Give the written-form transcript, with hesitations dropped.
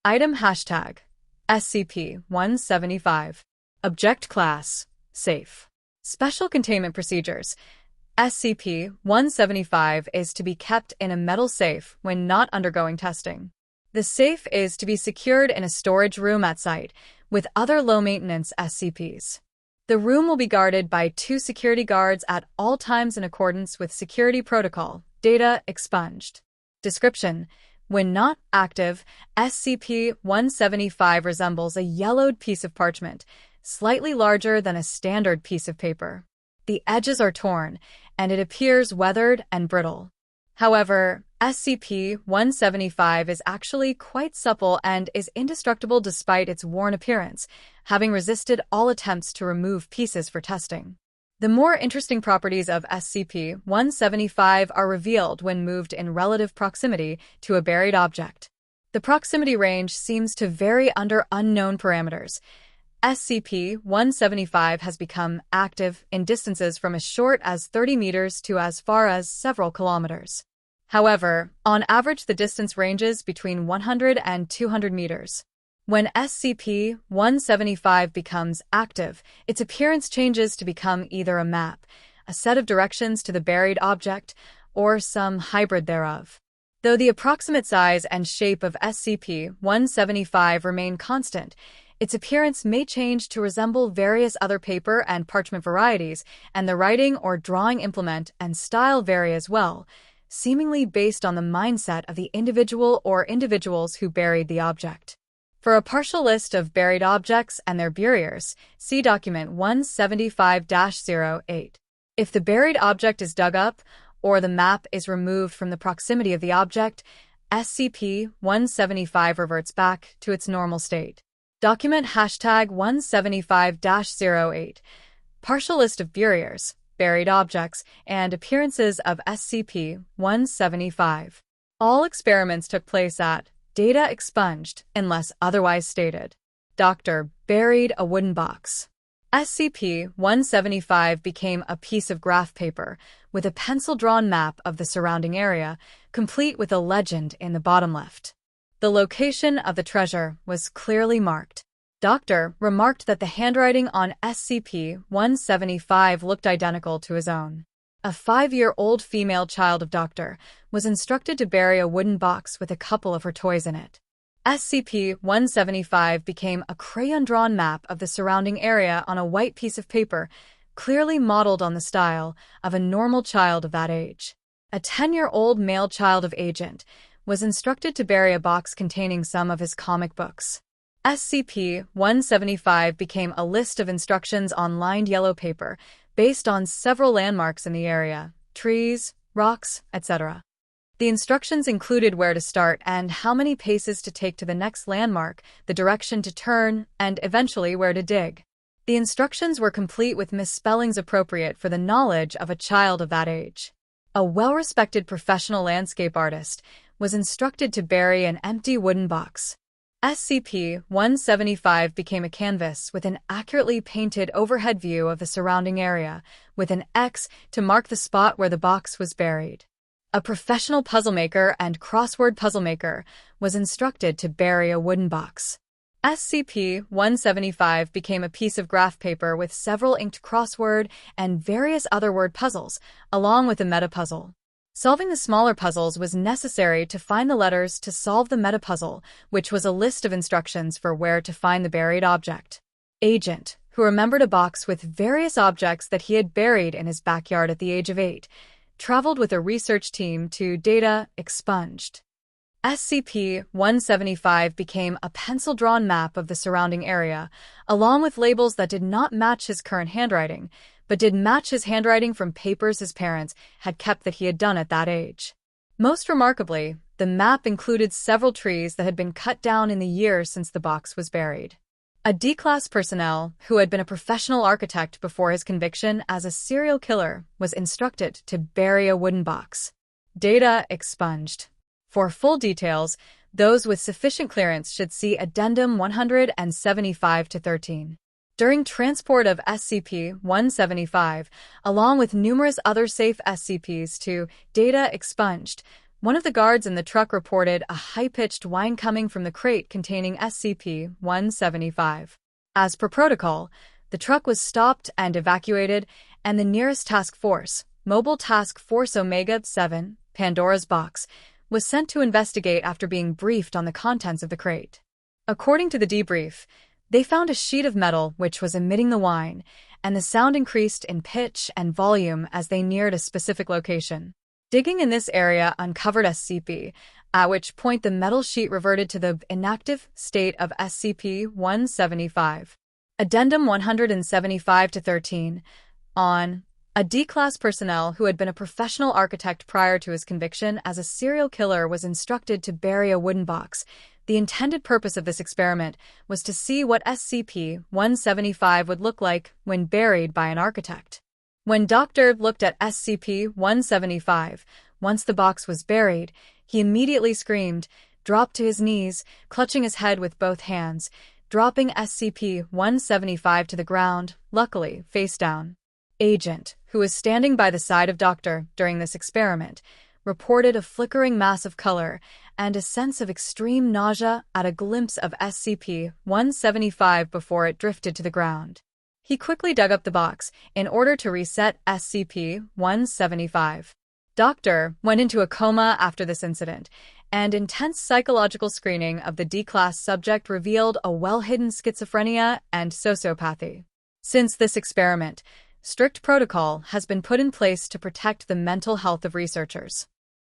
Item hashtag SCP-175. Object Class Safe. Special Containment Procedures. SCP-175 is to be kept in a metal safe when not undergoing testing. The safe is to be secured in a storage room at site with other low-maintenance SCPs. The room will be guarded by 2 security guards at all times in accordance with security protocol. Data expunged. Description: when not active, SCP-175 resembles a yellowed piece of parchment, slightly larger than a standard piece of paper. The edges are torn, and it appears weathered and brittle. However, SCP-175 is actually quite supple and is indestructible despite its worn appearance, having resisted all attempts to remove pieces for testing. The more interesting properties of SCP-175 are revealed when moved in relative proximity to a buried object. The proximity range seems to vary under unknown parameters. SCP-175 has become active in distances from as short as 30 meters to as far as several kilometers. However, on average the distance ranges between 100 and 200 meters. When SCP-175 becomes active, its appearance changes to become either a map, a set of directions to the buried object, or some hybrid thereof. Though the approximate size and shape of SCP-175 remain constant, its appearance may change to resemble various other paper and parchment varieties, and the writing or drawing implement and style vary as well, seemingly based on the mindset of the individual or individuals who buried the object. For a partial list of buried objects and their buriers, see Document 175-08. If the buried object is dug up, or the map is removed from the proximity of the object, SCP-175 reverts back to its normal state. Document hashtag 175-08. Partial list of buriers, buried objects, and appearances of SCP-175. All experiments took place at Data expunged, unless otherwise stated. Dr. buried a wooden box. SCP-175 became a piece of graph paper with a pencil-drawn map of the surrounding area, complete with a legend in the bottom left. The location of the treasure was clearly marked. Dr. remarked that the handwriting on SCP-175 looked identical to his own. A 5-year-old female child of Dr. was instructed to bury a wooden box with a couple of her toys in it. SCP-175 became a crayon-drawn map of the surrounding area on a white piece of paper, clearly modeled on the style of a normal child of that age. A 10-year-old male child of Agent was instructed to bury a box containing some of his comic books. SCP-175 became a list of instructions on lined yellow paper based on several landmarks in the area, trees, rocks, etc. The instructions included where to start and how many paces to take to the next landmark, the direction to turn, and eventually where to dig. The instructions were complete with misspellings appropriate for the knowledge of a child of that age. A well-respected professional landscape artist was instructed to bury an empty wooden box. SCP-175 became a canvas with an accurately painted overhead view of the surrounding area, with an X to mark the spot where the box was buried. A professional puzzle maker and crossword puzzle maker was instructed to bury a wooden box. SCP-175 became a piece of graph paper with several inked crossword and various other word puzzles, along with a meta-puzzle. Solving the smaller puzzles was necessary to find the letters to solve the meta-puzzle, which was a list of instructions for where to find the buried object. Agent, who remembered a box with various objects that he had buried in his backyard at the age of 8, traveled with a research team to Data expunged. SCP-175 became a pencil-drawn map of the surrounding area, along with labels that did not match his current handwriting, but did match his handwriting from papers his parents had kept that he had done at that age. Most remarkably, the map included several trees that had been cut down in the years since the box was buried. A D-class personnel, who had been a professional architect before his conviction as a serial killer, was instructed to bury a wooden box. Data expunged. For full details, those with sufficient clearance should see Addendum 175-13. During transport of SCP-175, along with numerous other safe SCPs to Data expunged, One of the guards in the truck reported a high-pitched whine coming from the crate containing SCP-175. As per protocol, the truck was stopped and evacuated, and the nearest task force, Mobile Task Force Omega-7, Pandora's Box, was sent to investigate after being briefed on the contents of the crate. According to the debrief, they found a sheet of metal which was emitting the whine, and the sound increased in pitch and volume as they neared a specific location. Digging in this area uncovered SCP, at which point the metal sheet reverted to the inactive state of SCP-175. Addendum 175-13. On a D-Class personnel who had been a professional architect prior to his conviction as a serial killer was instructed to bury a wooden box. The intended purpose of this experiment was to see what SCP-175 would look like when buried by an architect. When Dr. looked at SCP-175, once the box was buried, he immediately screamed, dropped to his knees, clutching his head with both hands, dropping SCP-175 to the ground, luckily face down. Agent, who was standing by the side of Doctor during this experiment, reported a flickering mass of color and a sense of extreme nausea at a glimpse of SCP-175 before it drifted to the ground. He quickly dug up the box in order to reset SCP-175. Doctor went into a coma after this incident, and intense psychological screening of the D-Class subject revealed a well-hidden schizophrenia and sociopathy. Since this experiment, strict protocol has been put in place to protect the mental health of researchers.